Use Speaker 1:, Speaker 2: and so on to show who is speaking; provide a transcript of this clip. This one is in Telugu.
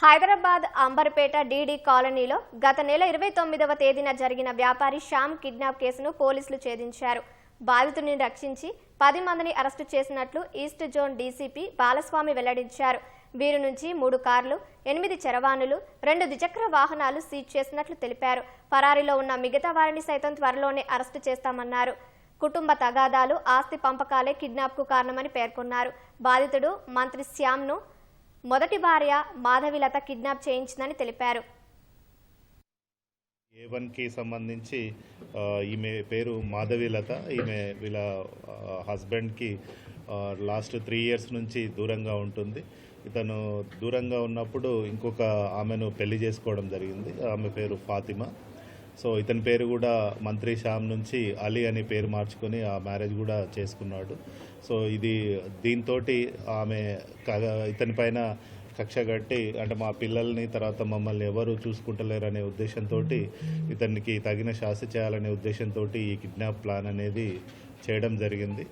Speaker 1: హైదరాబాద్ అంబర్పేట డీడీ కాలనీలో గత నెల 29వ తేదీన జరిగిన వ్యాపారి శ్యామ్ కిడ్నాప్ కేసును పోలీసులు ఛేదించారు. బాధితుడిని రక్షించి 10 మందిని అరెస్టు చేసినట్లు ఈస్ట్ జోన్ డీసీపీ బాలస్వామి వెల్లడించారు. వీరి నుంచి 3 కార్లు, 8 చరవాణులు, 2 ద్విచక్ర వాహనాలు సీజ్ చేసినట్లు తెలిపారు. పరారీలో ఉన్న మిగతా వారిని సైతం త్వరలోనే అరెస్టు చేస్తామన్నారు. కుటుంబ తగాదాలు, ఆస్తి పంపకాలే కిడ్నాప్కు కారణమని పేర్కొన్నారు. బాధితుడు మంత్రి శ్యామ్ను మొదటి భార్య మాధవిలత కిడ్నాప్ చేయించిందని తెలిపారు.
Speaker 2: A1కి సంబంధించి ఈమె పేరు మాధవిలత. ఈమె వీళ్ళ హస్బెండ్కి లాస్ట్ 3 ఇయర్స్ నుంచి దూరంగా ఉంటుంది. ఇతను దూరంగా ఉన్నప్పుడు ఇంకొక ఆమెను పెళ్లి చేసుకోవడం జరిగింది. ఆమె పేరు ఫాతిమా. సో ఇతని పేరు కూడా మంత్రి శ్యామ్ నుంచి అలీ అని పేరు మార్చుకొని ఆ మ్యారేజ్ కూడా చేసుకున్నాడు. సో దీంతో ఆమె ఇతని పైన కక్ష కట్టి, అంటే మా పిల్లల్ని తర్వాత మమ్మల్ని ఎవరు చూసుకుంటలేరు అనే ఉద్దేశంతో ఇతనికి తగిన శాస్తి చేయాలనే ఉద్దేశంతో ఈ కిడ్నాప్ ప్లాన్ అనేది చేయడం జరిగింది.